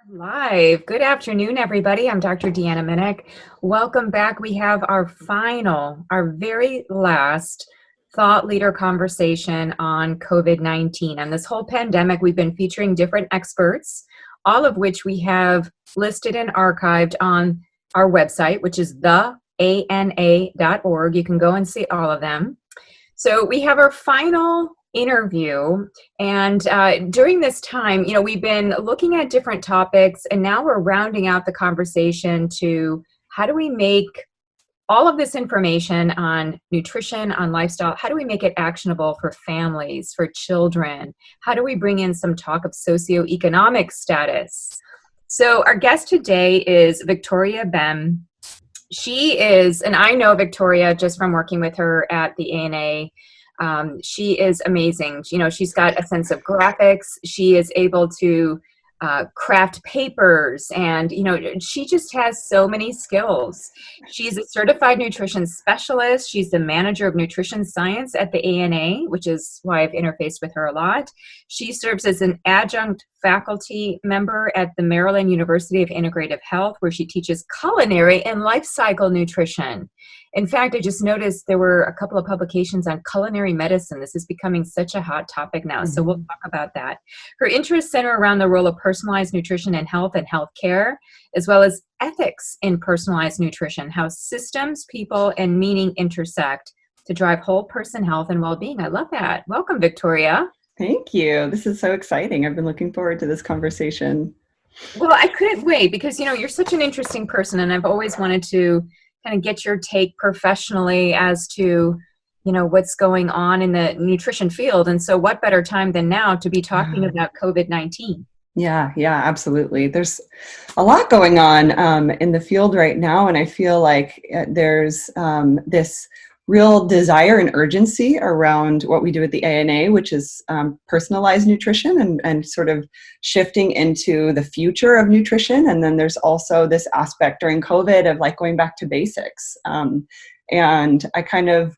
Live. Good afternoon, everybody. I'm Dr. Deanna Minich. Welcome back. We have our very last thought leader conversation on COVID-19. And this whole pandemic, we've been featuring different experts, all of which we have listed and archived on our website, which is theana.org. You can go and see all of them. So we have our final interview, and during this time, we've been looking at different topics, and now we're rounding out the conversation to how do we make all of this information on nutrition, on lifestyle, how do we make it actionable for families, for children? How do we bring in some talk of socioeconomic status? So our guest today is Victoria Behm. She is, and I know Victoria just from working with her at the ANA. She is amazing. She's got a sense of graphics. She is able to craft papers, and she just has so many skills. She's a certified nutrition specialist. She's the manager of nutrition science at the ANA, which is why I've interfaced with her a lot. She serves as an adjunct faculty member at the Maryland University of Integrative Health, where she teaches culinary and life cycle nutrition. In fact, I just noticed there were a couple of publications on culinary medicine. This is becoming such a hot topic now, so we'll talk about that. Her interests center around the role of personalized nutrition in health and healthcare, as well as ethics in personalized nutrition, how systems, people, and meaning intersect to drive whole person health and well-being. I love that. Welcome, Victoria. Thank you. This is so exciting. I've been looking forward to this conversation. Well, I couldn't wait because, you're such an interesting person, and I've always wanted to kind of get your take professionally as to, what's going on in the nutrition field. And so what better time than now to be talking about COVID-19? Yeah, absolutely. There's a lot going on in the field right now. And I feel like there's this real desire and urgency around what we do at the ANA, which is personalized nutrition and sort of shifting into the future of nutrition. And then there's also this aspect during COVID of like going back to basics. And I kind of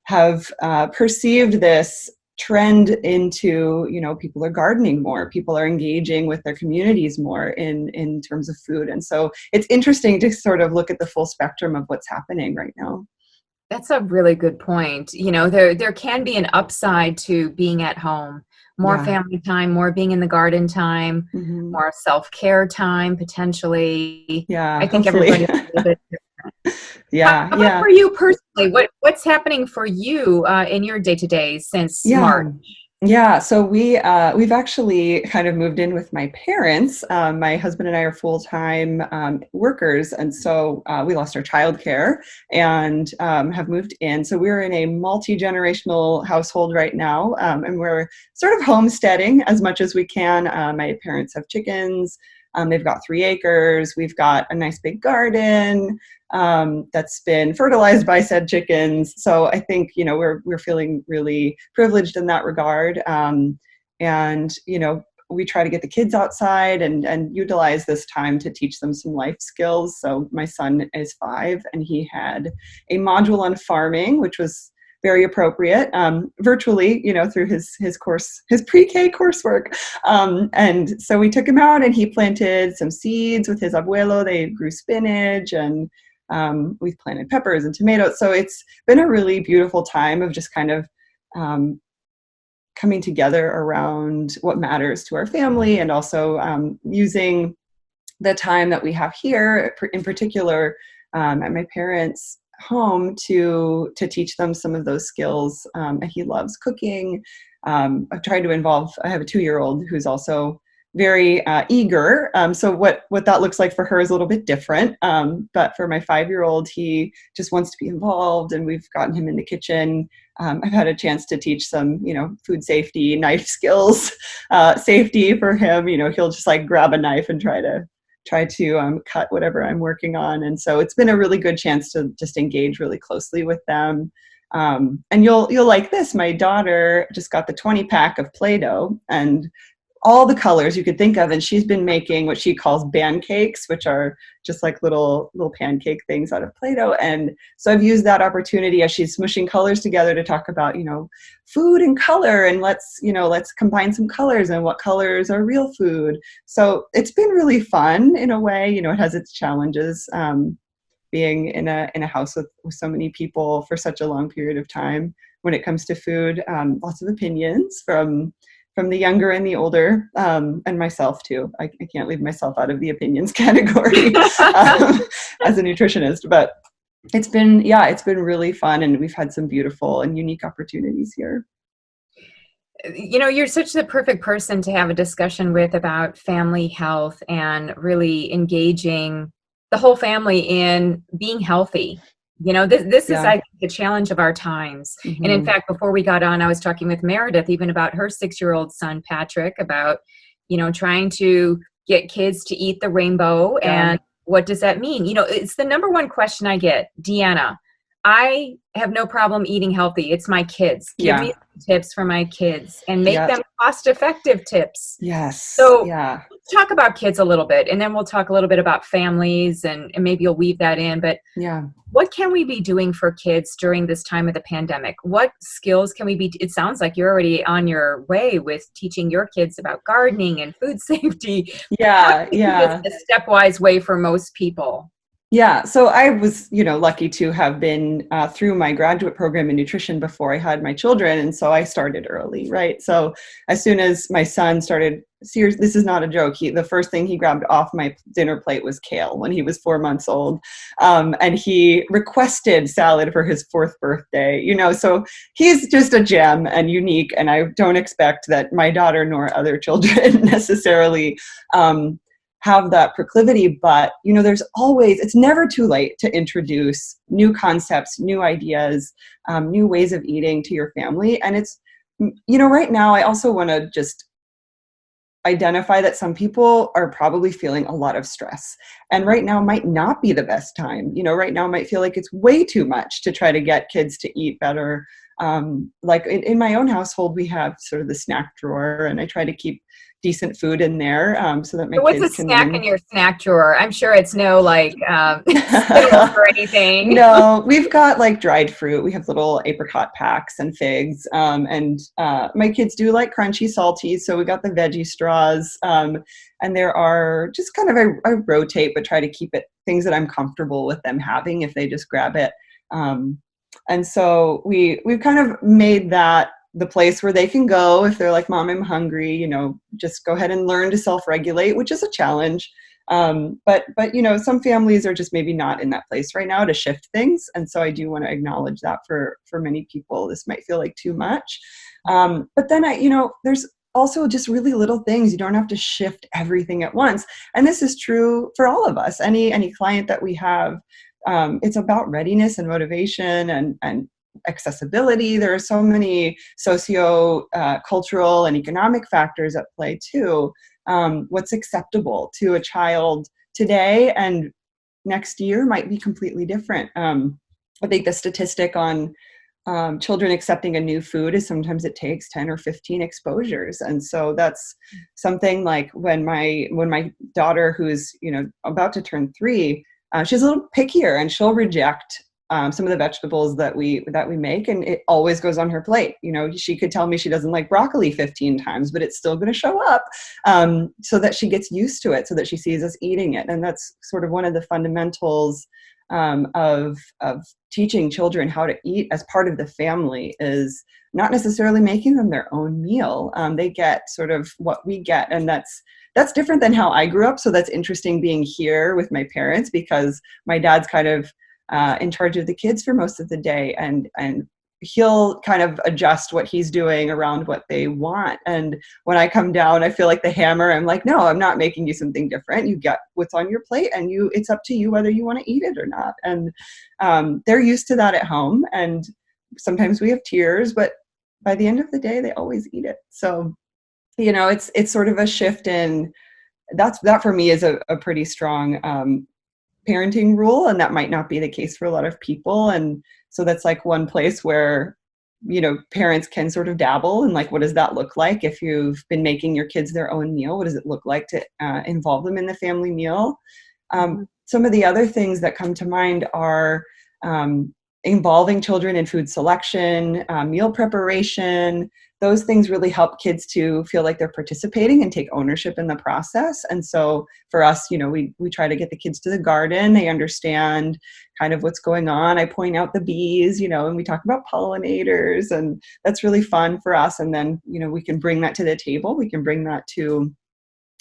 have perceived this trend into, people are gardening more, people are engaging with their communities more in terms of food. And so it's interesting to sort of look at the full spectrum of what's happening right now. That's a really good point. There can be an upside to being at home, more family time, more being in the garden time, more self-care time, potentially. Yeah, I think hopefully. everybody's a little bit different. How about for you personally? What's happening for you in your day-to-day since March? Yeah, so we've actually kind of moved in with my parents. My husband and I are full-time workers, and so we lost our childcare and have moved in. So we're in a multi-generational household right now, and we're sort of homesteading as much as we can. My parents have chickens. They've got 3 acres. We've got a nice big garden that's been fertilized by said chickens. So I think, we're feeling really privileged in that regard. And, we try to get the kids outside and utilize this time to teach them some life skills. So my son is 5 and he had a module on farming, which was very appropriate, virtually, through his course, his pre-K coursework. And so we took him out and he planted some seeds with his abuelo. They grew spinach and we've planted peppers and tomatoes. So it's been a really beautiful time of just kind of coming together around what matters to our family, and also using the time that we have here, in particular at my parents' home, to teach them some of those skills. He loves cooking. I've tried to involve, I have a 2-year-old who's also very eager. So what that looks like for her is a little bit different. But for my 5-year-old, he just wants to be involved, and we've gotten him in the kitchen. I've had a chance to teach some, food safety, knife skills, safety for him. He'll just like grab a knife and try to cut whatever I'm working on. And so it's been a really good chance to just engage really closely with them. And you'll like this. My daughter just got the 20-pack of Play-Doh, and all the colors you could think of. And she's been making what she calls band cakes, which are just like little pancake things out of Play-Doh. And so I've used that opportunity as she's smushing colors together to talk about, food and color, and let's combine some colors and what colors are real food. So it's been really fun in a way. It has its challenges, being in a house with so many people for such a long period of time when it comes to food. Lots of opinions from the younger and the older, and myself too. I can't leave myself out of the opinions category as a nutritionist, but it's been really fun, and we've had some beautiful and unique opportunities here. You're such the perfect person to have a discussion with about family health and really engaging the whole family in being healthy. This is, I think, the challenge of our times. Mm-hmm. And in fact, before we got on, I was talking with Meredith even about her 6-year-old son, Patrick, about, trying to get kids to eat the rainbow. And what does that mean? It's the number one question I get. Deanna, I have no problem eating healthy. It's my kids. Give me tips for my kids and make them cost-effective tips. Yes. So let's talk about kids a little bit, and then we'll talk a little bit about families, and maybe you'll weave that in. But what can we be doing for kids during this time of the pandemic? What skills can we be? It sounds like you're already on your way with teaching your kids about gardening and food safety. Yeah. It's a stepwise way for most people. Yeah, so I was, lucky to have been through my graduate program in nutrition before I had my children, and so I started early, right? So as soon as my son started, this is not a joke, the first thing he grabbed off my dinner plate was kale when he was 4 months old, and he requested salad for his 4th birthday, so he's just a gem and unique, and I don't expect that my daughter nor other children necessarily have that proclivity, but it's never too late to introduce new concepts, new ideas, new ways of eating to your family. And it's, right now I also want to just identify that some people are probably feeling a lot of stress, and right now might not be the best time. Right now might feel like it's way too much to try to get kids to eat better. Like in my own household, we have sort of the snack drawer, and I try to keep decent food in there, so that my kids can. What's a snack in your snack drawer? I'm sure it's no Skittles or anything. No, we've got like dried fruit. We have little apricot packs and figs, and my kids do like crunchy, salty. So we got the veggie straws, and there are just kind of I rotate, but try to keep it things that I'm comfortable with them having if they just grab it. And so we've kind of made that the place where they can go if they're like, Mom, I'm hungry, just go ahead and learn to self-regulate, which is a challenge. But some families are just maybe not in that place right now to shift things. And so I do want to acknowledge that for many people, this might feel like too much. But then there's also just really little things. You don't have to shift everything at once. And this is true for all of us. Any client that we have, it's about readiness and motivation and accessibility. There are so many cultural and economic factors at play too. What's acceptable to a child today and next year might be completely different. I think the statistic on children accepting a new food is sometimes it takes 10 or 15 exposures. And so that's something like when my daughter, who's about to turn 3, she's a little pickier, and she'll reject some of the vegetables that we make, and it always goes on her plate. She could tell me she doesn't like broccoli 15 times, but it's still going to show up, so that she gets used to it, so that she sees us eating it. And that's sort of one of the fundamentals of teaching children how to eat as part of the family, is not necessarily making them their own meal. They get sort of what we get, and that's different than how I grew up. So that's interesting being here with my parents, because my dad's kind of in charge of the kids for most of the day, and he'll kind of adjust what he's doing around what they want. And when I come down, I feel like the hammer. I'm like, no, I'm not making you something different. You get what's on your plate, and it's up to you whether you want to eat it or not. And they're used to that at home. And sometimes we have tears, but by the end of the day, they always eat it. So, it's sort of a shift in that for me is a pretty strong parenting rule, and that might not be the case for a lot of people. And so that's like one place where parents can sort of dabble in like, what does that look like? If you've been making your kids their own meal, what does it look like to involve them in the family meal? Mhm. Some of the other things that come to mind are involving children in food selection, meal preparation. Those things really help kids to feel like they're participating and take ownership in the process. And so for us, we try to get the kids to the garden. They understand kind of what's going on. I point out the bees, and we talk about pollinators, and that's really fun for us. And then, we can bring that to the table. We can bring that to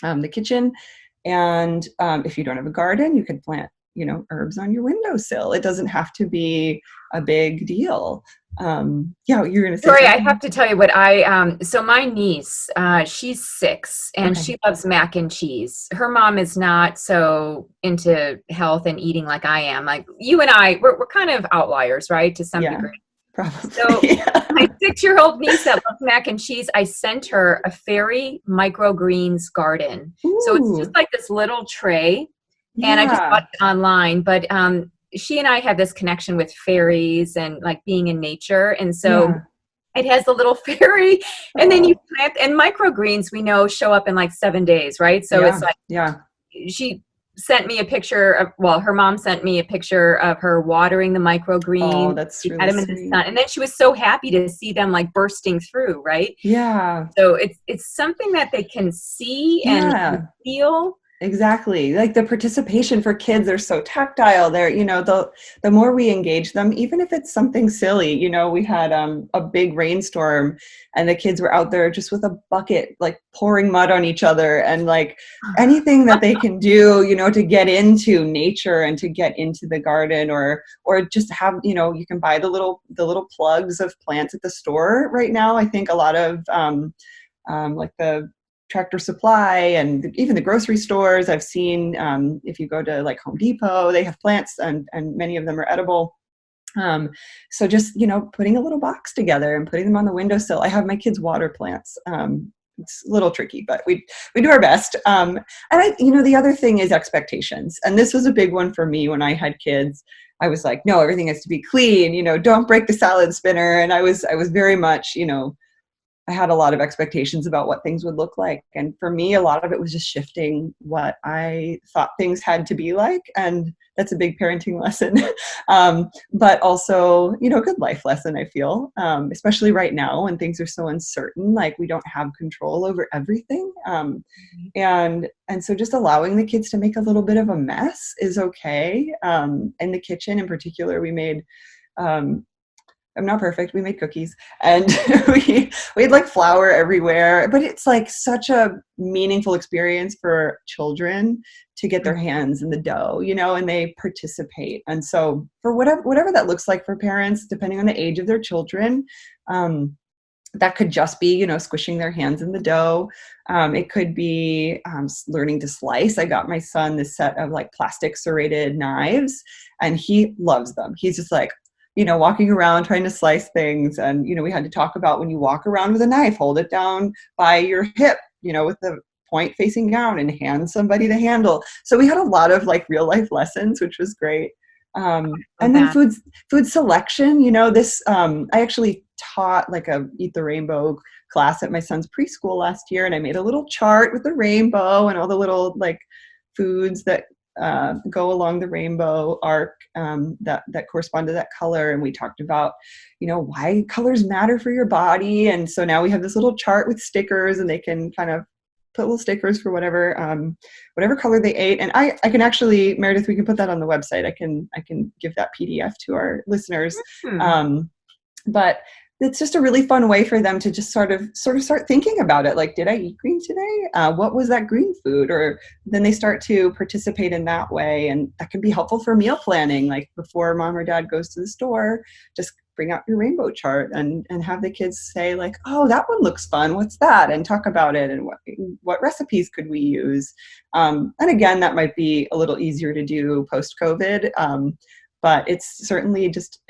the kitchen. And if you don't have a garden, you could plant, herbs on your windowsill. It doesn't have to be a big deal. Yeah, you're going to say Sorry, I something? have to tell you so my niece, she's 6 and Okay. she loves mac and cheese. Her mom is not so into health and eating like I am. Like you and we're kind of outliers, right? To some Yeah, degree. So probably. my 6-year-old niece that loves mac and cheese, I sent her a fairy microgreens garden. So it's just Ooh, like this little tray, and I just bought yeah. it online. But she and I have this connection with fairies and like being in nature, and so Yeah. it has the little fairy, and then you Oh, plant, and microgreens we know show up in like 7 days, right? So it's yeah. like Yeah. she sent me a picture of, well, her mom sent me a picture of her watering the Oh, microgreens. that's She had really them in the sweet. sun, and then she was so happy to see them like bursting through, right? Yeah. So it's something that they can see and Yeah. feel. Exactly. Like the participation for kids are so tactile. They're, the more we engage them, even if it's something silly, we had a big rainstorm and the kids were out there just with a bucket, like pouring mud on each other, and like anything that they can do, to get into nature and to get into the garden, or just have, you can buy the little plugs of plants at the store right now. I think a lot of like the Tractor Supply and even the grocery stores. I've seen, if you go to like Home Depot, they have plants, and many of them are edible. So just, putting a little box together and putting them on the windowsill. I have my kids water plants. It's a little tricky, but we do our best. And the other thing is expectations. And this was a big one for me when I had kids. I was like, no, everything has to be clean, don't break the salad spinner. And I was very much, I had a lot of expectations about what things would look like. And for me, a lot of it was just shifting what I thought things had to be like. And that's a big parenting lesson. But also, good life lesson, I feel, especially right now when things are so uncertain, like we don't have control over everything. And so just allowing the kids to make a little bit of a mess is okay. In the kitchen in particular, we made, I'm not perfect. We made cookies, and we had like flour everywhere, but it's like such a meaningful experience for children to get their hands in the dough, and they participate. And so for whatever that looks like for parents, depending on the age of their children, that could just be, squishing their hands in the dough. It could be learning to slice. I got my son this set of like plastic serrated knives, and he loves them. He's just like, walking around trying to slice things. And, we had to talk about when you walk around with a knife, hold it down by your hip, with the point facing down, and hand somebody the handle. So we had a lot of like real life lessons, which was great. Love And then that. food selection, I actually taught like a Eat the Rainbow class at my son's preschool last year. And I made a little chart with the rainbow and all the little like foods that go along the rainbow arc, that correspond to that color. And we talked about, why colors matter for your body. And so now we have this little chart with stickers, and they can kind of put little stickers for whatever color they ate. And I can actually, Meredith, we can put that on the website. I can give that PDF to our listeners. Hmm. But it's just a really fun way for them to just sort of start thinking about it. Like, did I eat green today? What was that green food? Or then they start to participate in that way. And that can be helpful for meal planning. Like before mom or dad goes to the store, just bring out your rainbow chart and have the kids say like, oh, that one looks fun. What's that? And talk about it. And what recipes could we use? And again, that might be a little easier to do post-COVID. But it's certainly just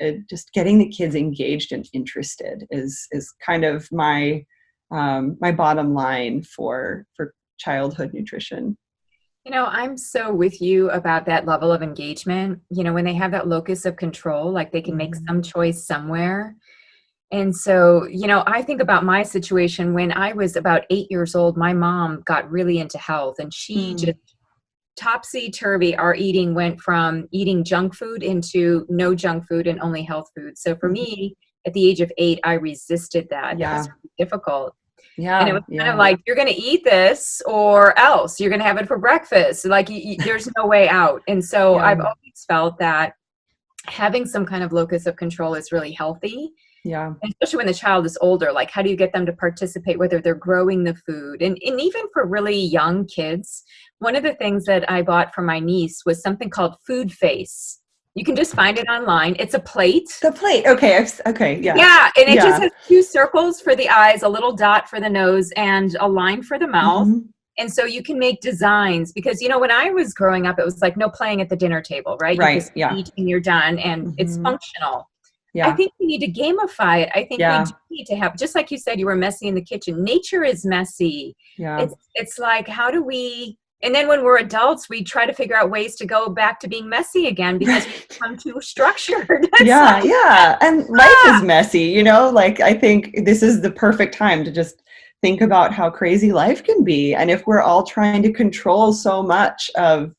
getting the kids engaged and interested is kind of my my bottom line for childhood nutrition. I'm so with you about that level of engagement. When they have that locus of control, like they can make Mhm. some choice somewhere. And so, I think about my situation when I was about 8 years old. My mom got really into health, and she just Mm. topsy-turvy. Our eating went from eating junk food into no junk food and only health food. So for Mhm. me, at the age of 8, I resisted that. It was Yeah. really difficult. And it Yeah. was kind of Yeah. like, you're going to eat this or else you're going to have it for breakfast. Like, there's no way out. And so Yeah. I've always felt that having some kind of locus of control is really healthy, Yeah. especially when the child is older. Like, how do you get them to participate, whether they're growing the food? And even for really young kids, one of the things that I bought for my niece was something called Food Face. You can just find it online. It's a plate. The plate. Okay. Okay. Yeah. Yeah, and it just Yeah. has two circles for the eyes, a little dot for the nose, and a line for the mouth. Hmm. And so you can make designs because, when I was growing up, it was like no playing at the dinner table, right? You Right. just Yeah. eat and you're done, and it's Hmm. functional. I Yeah. think we need to gamify it. I think we do Yeah. need to have, just like you said, you were messy in the kitchen. Nature is messy. Yeah. It's like, how do we? And then when we're adults, we try to figure out ways to go back to being messy again because we Right. become too structured. It's Yeah, like, yeah. And life ah, is messy, like I think this is the perfect time to just think about how crazy life can be. And if we're all trying to control so much of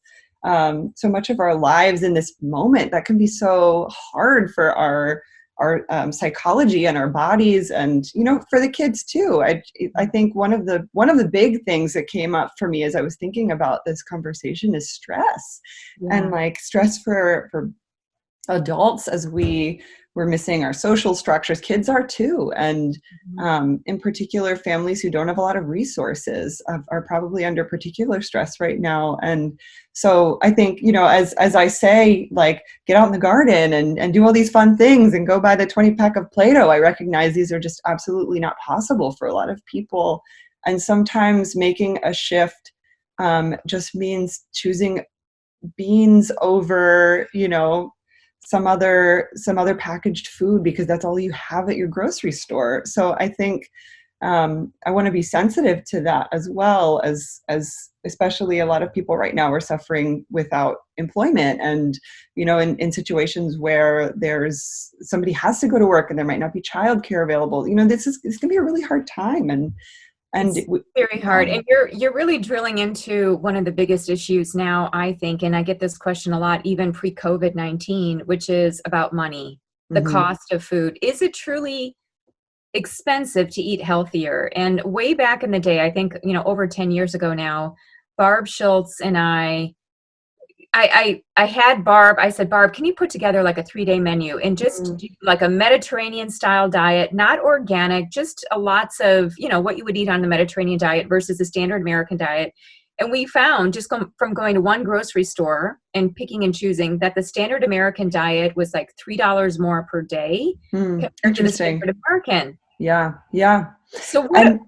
our lives in this moment, that can be so hard for our psychology and our bodies, and for the kids too. I think one of the big things that came up for me as I was thinking about this conversation is stress, and yeah. like stress for adults, as we're missing our social structures. Kids are too, and in particular families who don't have a lot of resources are probably under particular stress right now. And so I think, as I say, like, get out in the garden and do all these fun things and go buy the 20 pack of Play-Doh, I recognize these are just absolutely not possible for a lot of people. And sometimes making a shift just means choosing beans over, some other packaged food, because that's all you have at your grocery store. So I think I want to be sensitive to that, as well as especially a lot of people right now are suffering without employment, and in situations where there's somebody has to go to work and there might not be childcare available. It's going to be a really hard time, and It's very yeah. hard. And you're really drilling into one of the biggest issues now, I think, and I get this question a lot, even pre-COVID-19, which is about money, the Hmm. cost of food. Is it truly expensive to eat healthier? And way back in the day, I think, over 10 years ago now, Barb Schultz and I had Barb. I said, Barb, can you put together like a 3-day menu and just do like a Mediterranean style diet, not organic, just lots of, what you would eat on the Mediterranean diet versus the standard American diet. And we found, just from going to one grocery store and picking and choosing, that the standard American diet was like $3 more per day compared to the Interesting. standard American. Yeah. Yeah. So And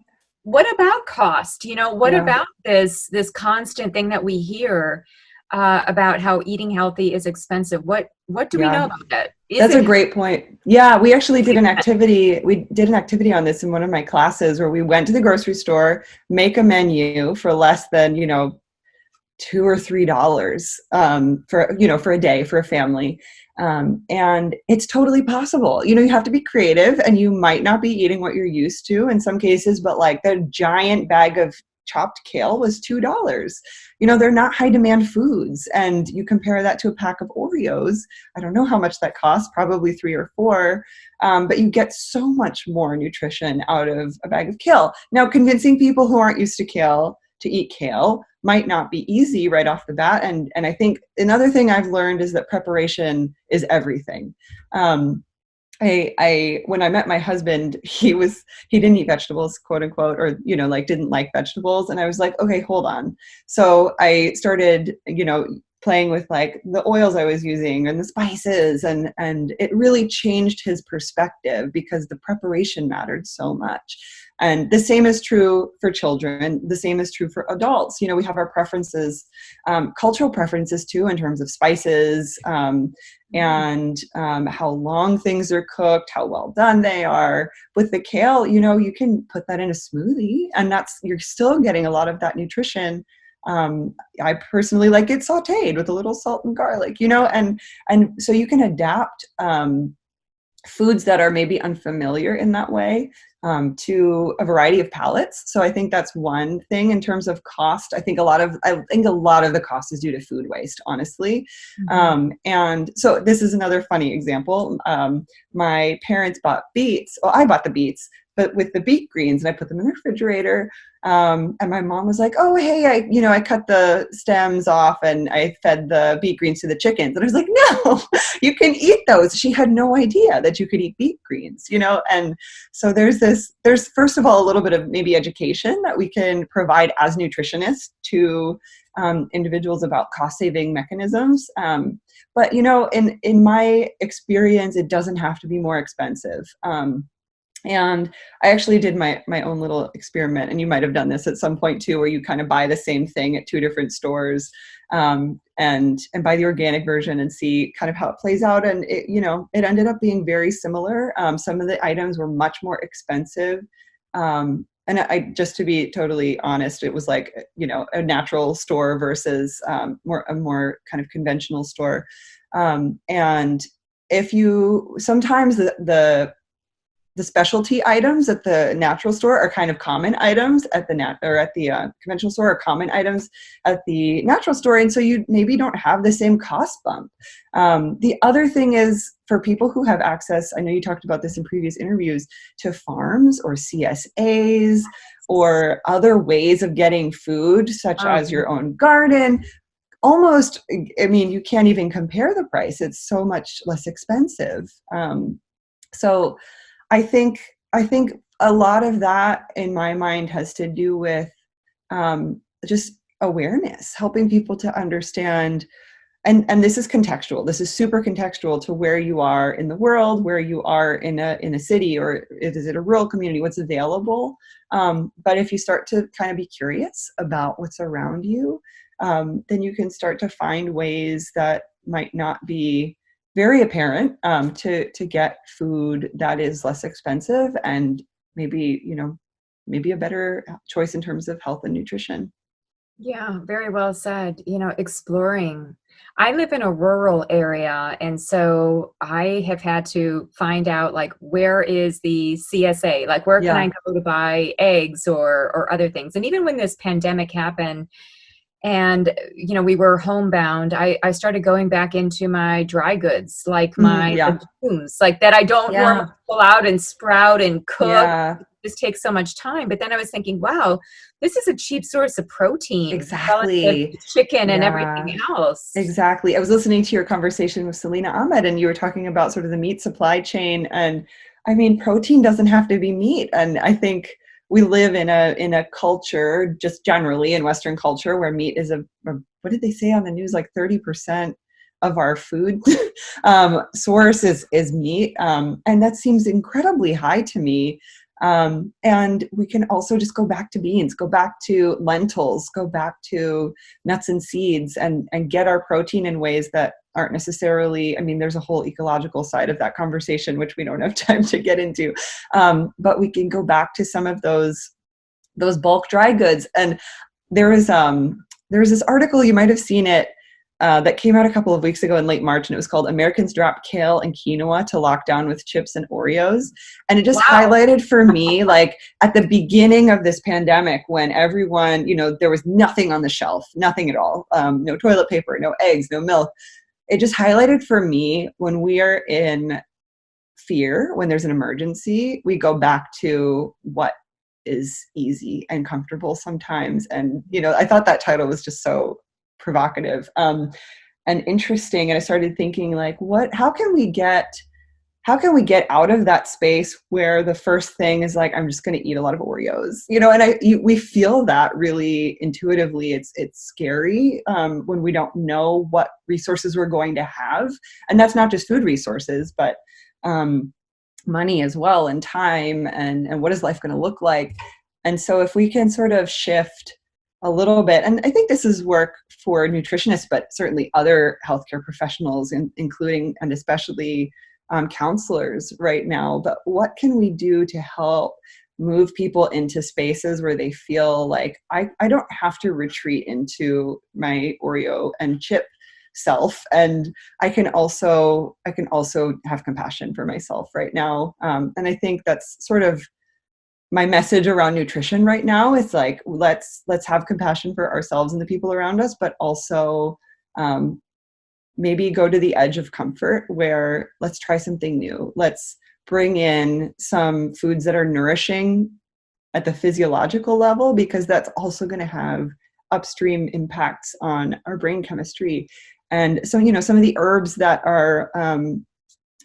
what about cost? What yeah. about this constant thing that we hear about how eating healthy is expensive? What do we know Yeah. about that? Is That's it a healthy? great point. Yeah, we actually did an activity. We did an activity on this in one of my classes, where we went to the grocery store, make a menu for less than, $2 or $3 for a day for a family. And it's totally possible. You have to be creative, and you might not be eating what you're used to in some cases, but like the giant bag of chopped kale was $2. They're not high demand foods. And you compare that to a pack of Oreos. I don't know how much that costs, probably 3 or 4. But you get so much more nutrition out of a bag of kale. Now, convincing people who aren't used to kale to eat kale might not be easy right off the bat. And I think another thing I've learned is that preparation is everything. I when I met my husband, he didn't eat vegetables, quote unquote, or like didn't like vegetables, and I was like, okay, hold on. So I started playing with like the oils I was using and the spices, and it really changed his perspective, because the preparation mattered so much. And the same is true for children. The same is true for adults. We have our preferences, cultural preferences too, in terms of spices, and how long things are cooked, how well done they are. With the kale, you can put that in a smoothie, and you're still getting a lot of that nutrition. I personally like it sautéed with a little salt and garlic, and so you can adapt foods that are maybe unfamiliar in that way, to a variety of palates. So I think that's one thing in terms of cost. I think a lot of the cost is due to food waste, honestly. Mhm. And so this is another funny example. My parents bought beets. Well, I bought the beets, but with the beet greens, and I put them in the refrigerator. And my mom was like, "Oh, hey, I cut the stems off and I fed the beet greens to the chickens." And I was like, "No, you can eat those." She had no idea that you could eat beet greens, and so there's first of all a little bit of maybe education that we can provide as nutritionists to individuals about cost saving mechanisms. But in my experience, it doesn't have to be more expensive. And I actually did my own little experiment, and you might have done this at some point too, where you kind of buy the same thing at two different stores, and buy the organic version and see kind of how it plays out. And it ended up being very similar. Some of the items were much more expensive. And I, just to be totally honest, it was like, a natural store versus a more kind of conventional store. And if you sometimes the specialty items at the natural store are kind of common items at the conventional store, are common items at the natural store, and so you maybe don't have the same cost bump. The other thing is, for people who have access, I know you talked about this in previous interviews, to farms or CSAs or other ways of getting food, such Oh, as your own garden. Almost, I mean, you can't even compare the price. It's so much less expensive. So I think a lot of that in my mind has to do with just awareness, helping people to understand. And this is contextual. This is super contextual to where you are in the world, where you are in a city, or is it a rural community, what's available. But if you start to kind of be curious about what's around you, then you can start to find ways that might not be very apparent, to get food that is less expensive and maybe a better choice in terms of health and nutrition. yeah, very well said. Exploring. I live in a rural area, and so I have had to find out, like, where is the CSA? Like, where can I Yeah. go to buy eggs or other things? And even when this pandemic happened, and we were homebound, I started going back into my dry goods, like Mhm. my Yeah. legumes, like that I don't normally Yeah. pull out and sprout and cook. Yeah. It just takes so much time. But then I was thinking, wow, this is a cheap source of protein relative Exactly. to chicken and Yeah. everything else. Exactly. I was listening to your conversation with Selena Ahmed, and you were talking about sort of the meat supply chain. And I mean, protein doesn't have to be meat. And I think we live in a culture, just generally in Western culture, where meat is what did they say on the news? Like 30% of our food source is meat. And that seems incredibly high to me. And we can also just go back to beans, go back to lentils, go back to nuts and seeds, and get our protein in ways that aren't necessarily, I mean, there's a whole ecological side of that conversation, which we don't have time to get into. But we can go back to some of those bulk dry goods. And there was this article, you might have seen it, that came out a couple of weeks ago in late March, and it was called "Americans Drop Kale and Quinoa to Lock Down with Chips and Oreos." And it just Wow. highlighted for me, like, at the beginning of this pandemic, when everyone, there was nothing on the shelf, nothing at all, no toilet paper, no eggs, no milk. It just highlighted for me, when we are in fear, when there's an emergency, we go back to what is easy and comfortable sometimes. And I thought that title was just so provocative, and interesting. And I started thinking, like, how can we get out of that space where the first thing is like, I'm just going to eat a lot of Oreos, and we feel that really intuitively. It's scary, when we don't know what resources we're going to have. And that's not just food resources, but money as well, and time, and what is life going to look like. And so if we can sort of shift a little bit, and I think this is work for nutritionists, but certainly other healthcare professionals, including and especially counselors right now. But what can we do to help move people into spaces where they feel like, I don't have to retreat into my Oreo and chip self. And I can also have compassion for myself right now. And I think that's sort of my message around nutrition right now. Is like, let's have compassion for ourselves and the people around us, but also maybe go to the edge of comfort where let's try something new. Let's bring in some foods that are nourishing at the physiological level, because that's also going to have upstream impacts on our brain chemistry. And so, some of the herbs that are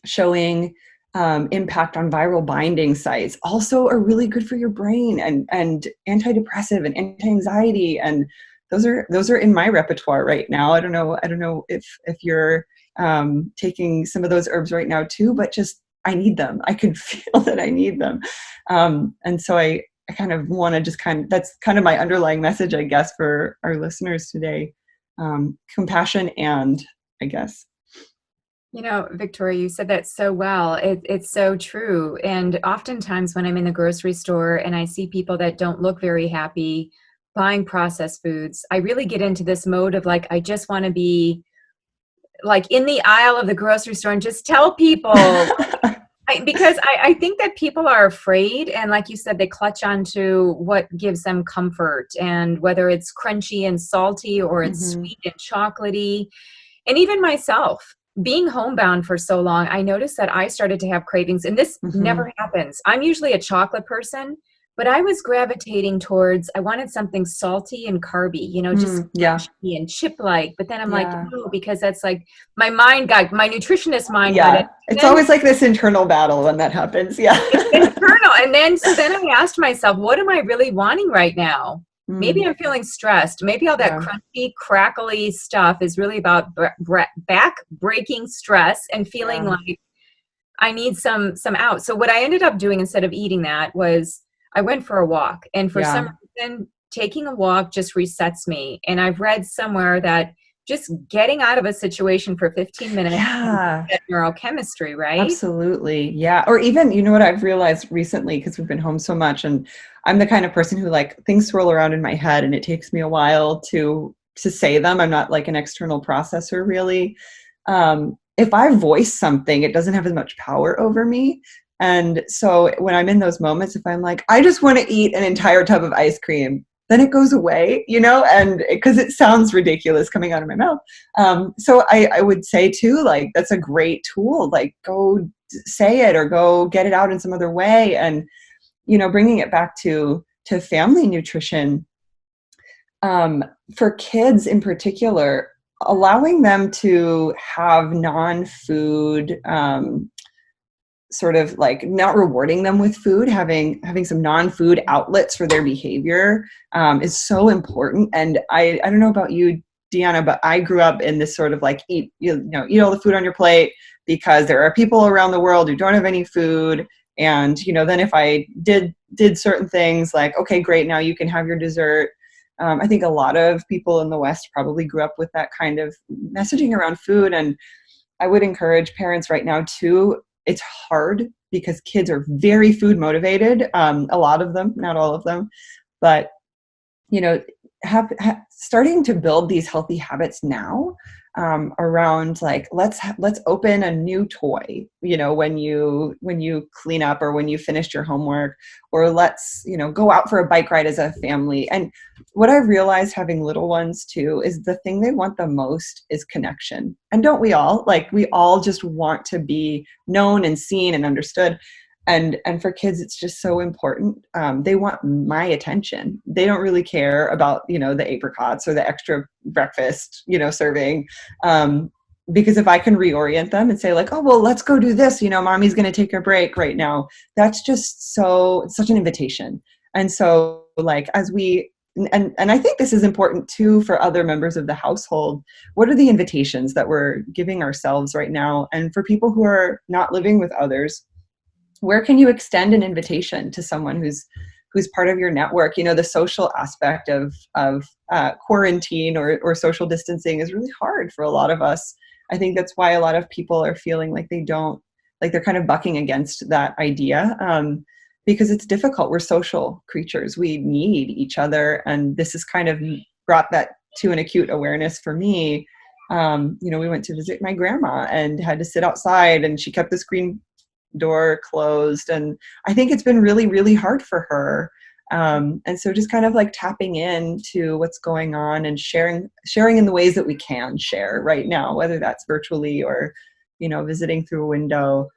showing impact on viral binding sites also are really good for your brain, and antidepressive and anti-anxiety. And those are in my repertoire right now. I don't know if you're taking some of those herbs right now too, but just I need them. I can feel that I need them. And so I kind of want to just that's kind of my underlying message, I guess, for our listeners today. Compassion and, I guess. Victoria, you said that so well. It's so true. And oftentimes when I'm in the grocery store and I see people that don't look very happy buying processed foods, I really get into this mode of like, I just want to be like in the aisle of the grocery store and just tell people, because I think that people are afraid. And like you said, they clutch onto what gives them comfort, and whether it's crunchy and salty or it's sweet and chocolatey. And even myself, being homebound for so long, I noticed that I started to have cravings, and this never happens. I'm usually a chocolate person, but I was gravitating towards, I wanted something salty and carby, just crunchy and chip-like. But then I'm like, no, because that's like, my nutritionist mind got it. It's always like this internal battle when that happens. Yeah. It's internal. And then I asked myself, what am I really wanting right now? Maybe I'm feeling stressed. Maybe all that crunchy, crackly stuff is really about back-breaking stress and feeling like I need some out. So what I ended up doing instead of eating that was I went for a walk. And for some reason, taking a walk just resets me. And I've read somewhere that just getting out of a situation for 15 minutes is neurochemistry, right? Absolutely. Yeah. Or even, what I've realized recently, because we've been home so much, and I'm the kind of person who like things swirl around in my head and it takes me a while to say them. I'm not like an external processor really. If I voice something, it doesn't have as much power over me. And so when I'm in those moments, if I'm like, I just want to eat an entire tub of ice cream, then it goes away, and because it sounds ridiculous coming out of my mouth. So I would say too, like, that's a great tool, like go say it or go get it out in some other way. And, bringing it back to family nutrition, for kids in particular, allowing them to have non-food, sort of like not rewarding them with food, having some non-food outlets for their behavior is so important. And I don't know about you, Deanna, but I grew up in this sort of like eat all the food on your plate because there are people around the world who don't have any food. And, then if I did certain things like, okay, great, now you can have your dessert. I think a lot of people in the West probably grew up with that kind of messaging around food. And I would encourage parents right now too. It's hard because kids are very food motivated. A lot of them, not all of them, but starting to build these healthy habits now around like let's open a new toy. When you clean up or when you finished your homework, or let's go out for a bike ride as a family. And what I've realized having little ones too is the thing they want the most is connection. And don't we all? Like, we all just want to be known and seen and understood. And for kids, it's just so important. They want my attention. They don't really care about, the apricots or the extra breakfast, serving. Because if I can reorient them and say like, oh, well, let's go do this, mommy's going to take a break right now. That's just such an invitation. And so like, as we, and I think this is important too for other members of the household. What are the invitations that we're giving ourselves right now? And for people who are not living with others, where can you extend an invitation to someone who's part of your network? The social aspect of quarantine or social distancing is really hard for a lot of us. I think that's why a lot of people are feeling like they're kind of bucking against that idea, because it's difficult. We're social creatures. We need each other. And this has kind of brought that to an acute awareness for me we went to visit my grandma and had to sit outside, and she kept the screen door closed. And I think it's been really, really hard for her. And so just kind of like tapping into what's going on and sharing in the ways that we can share right now, whether that's virtually or, visiting through a window.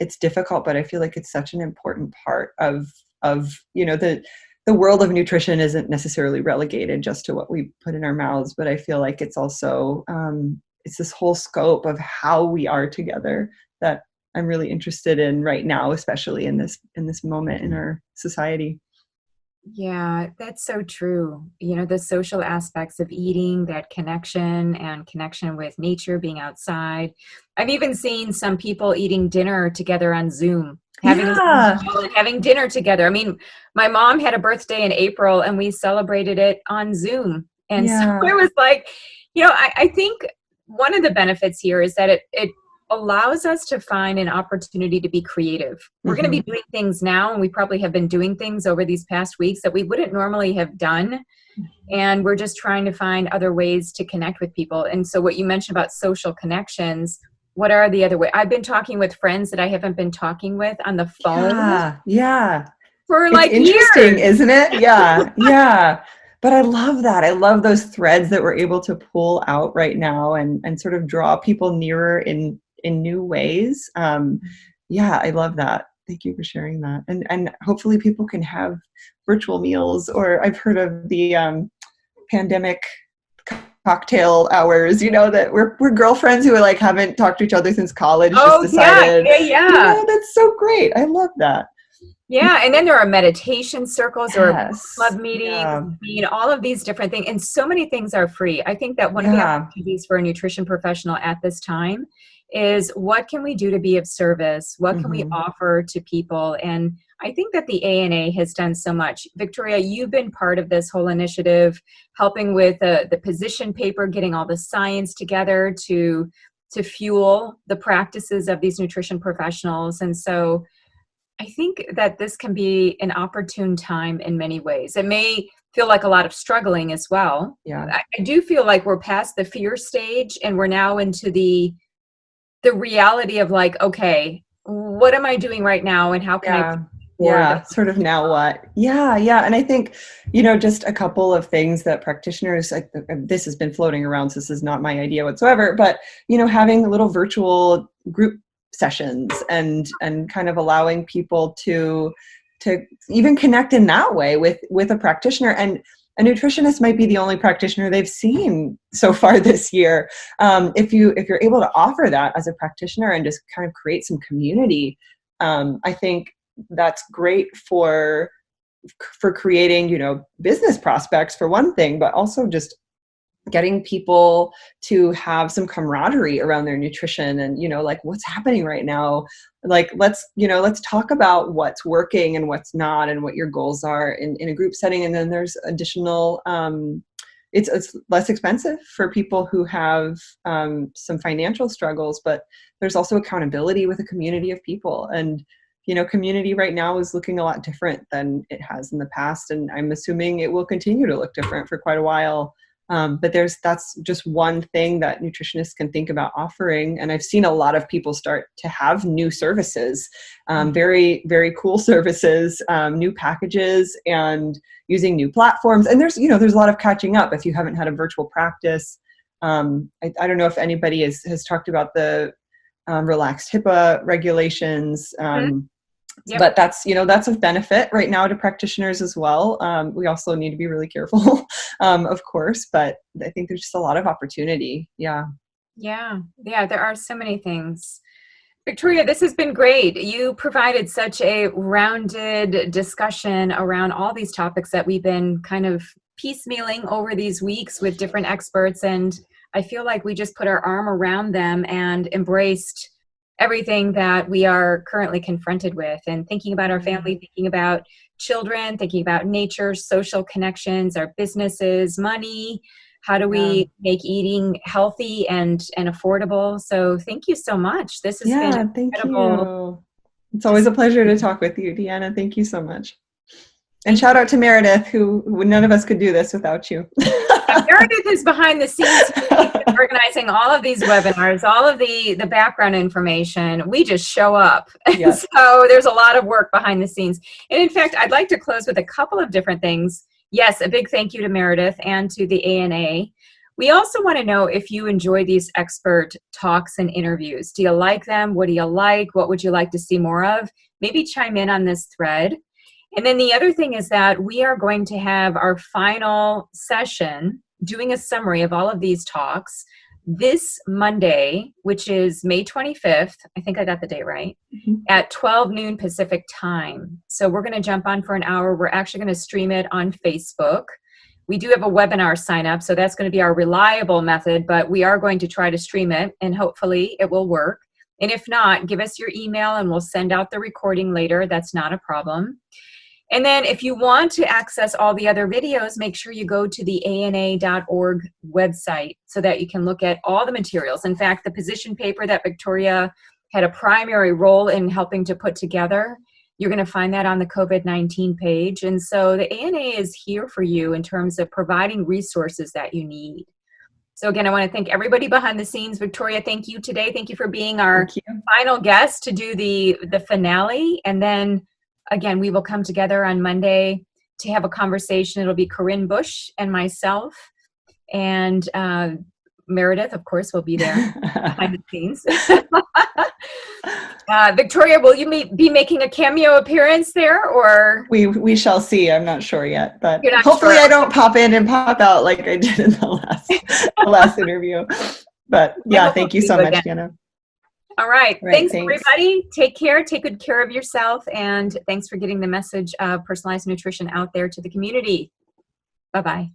It's difficult, but I feel like it's such an important part of the world of nutrition isn't necessarily relegated just to what we put in our mouths, but I feel like it's also, it's this whole scope of how we are together that I'm really interested in right now, especially in this moment in our society. Yeah, that's so true. The social aspects of eating, that connection and connection with nature, being outside. I've even seen some people eating dinner together on Zoom, having a Zoom Yeah. call and having dinner together. I mean, my mom had a birthday in April and we celebrated it on Zoom. And so Yeah. it was like, I think one of the benefits here is that it allows us to find an opportunity to be creative. We're going to be doing things now, and we probably have been doing things over these past weeks that we wouldn't normally have done. And we're just trying to find other ways to connect with people. And so what you mentioned about social connections, what are the other ways? I've been talking with friends that I haven't been talking with on the phone Yeah. for It's like interesting, years. isn't it? Yeah. Yeah. But I love that. I love those threads that we're able to pull out right now and sort of draw people nearer in new ways. Yeah, I love that. Thank you for sharing that. And hopefully people can have virtual meals, or I've heard of the pandemic cocktail hours, that we're girlfriends who like haven't talked to each other since college, just Oh, yeah, decided, yeah. that's so great. I love that. Yeah, and then there are meditation circles or book Yes. club meetings, Yeah. all of these different things, and so many things are free. I think that one of the Yeah. opportunities for a nutrition professional at this time is what can we do to be of service? What can we Mm-hmm. offer to people? And I think that the ANA has done so much. Victoria, you've been part of this whole initiative, helping with the position paper, getting all the science together to fuel the practices of these nutrition professionals. And so I think that this can be an opportune time in many ways. It may feel like a lot of struggling as well. Yeah. I do feel like we're past the fear stage and we're now into the reality of like, okay, what am I doing right now and how can I Yeah. forward? Yeah. Sort of now what? Yeah. Yeah. And I think, just a couple of things that practitioners, like this has been floating around, so this is not my idea whatsoever, but, having little virtual group sessions and kind of allowing people to even connect in that way with a practitioner. And a nutritionist might be the only practitioner they've seen so far this year. If you're able to offer that as a practitioner and just kind of create some community, I think that's great for creating, business prospects for one thing, but also just getting people to have some camaraderie around their nutrition and, like what's happening right now. Like, let's talk about what's working and what's not and what your goals are in a group setting. And then there's additional, it's less expensive for people who have some financial struggles, but there's also accountability with a community of people. And, community right now is looking a lot different than it has in the past. And I'm assuming it will continue to look different for quite a while. But that's just one thing that nutritionists can think about offering. And I've seen a lot of people start to have new services, very, very cool services, new packages, and using new platforms. And there's a lot of catching up if you haven't had a virtual practice. I don't know if anybody has talked about the relaxed HIPAA regulations. Yep. But that's of benefit right now to practitioners as well. We also need to be really careful, of course, but I think there's just a lot of opportunity. Yeah. Yeah. There are so many things. Victoria, this has been great. You provided such a rounded discussion around all these topics that we've been kind of piecemealing over these weeks with different experts. And I feel like we just put our arm around them and embraced everything that we are currently confronted with, and thinking about our family, thinking about children, thinking about nature, social connections, our businesses, money. How do we make eating healthy and affordable? So thank you so much. This has been Thank incredible. you. It's always a pleasure to talk with you, Deanna. Thank you so much. And shout out to Meredith, who none of us could do this without you. Meredith is behind the scenes organizing all of these webinars, all of the background information. We just show up. Yes. So there's a lot of work behind the scenes. And in fact, I'd like to close with a couple of different things. Yes, a big thank you to Meredith and to the ANA. We also want to know if you enjoy these expert talks and interviews. Do you like them? What do you like? What would you like to see more of? Maybe chime in on this thread. And then the other thing is that we are going to have our final session doing a summary of all of these talks this Monday, which is May 25th. I think I got the date right, at 12 noon Pacific time. So we're going to jump on for an hour. We're actually going to stream it on Facebook. We do have a webinar sign up, so that's going to be our reliable method, but we are going to try to stream it, and hopefully it will work. And if not, give us your email and we'll send out the recording later. That's not a problem. And then if you want to access all the other videos, make sure you go to the ana.org website so that you can look at all the materials. In fact, the position paper that Victoria had a primary role in helping to put together, you're going to find that on the COVID-19 page. And so the ANA is here for you in terms of providing resources that you need. So again, I want to thank everybody behind the scenes. Victoria, thank you today. Thank you for being our final guest to do the finale. And then again, we will come together on Monday to have a conversation. It'll be Corinne Bush and myself, and Meredith, of course, will be there behind the scenes. Victoria, will you be making a cameo appearance there, or? We shall see. I'm not sure yet, but hopefully sure. I don't pop in and pop out like I did in the last interview. But yeah, thank you so much, Deanna. All right. Thanks, everybody. Take care. Take good care of yourself. And thanks for getting the message of personalized nutrition out there to the community. Bye-bye.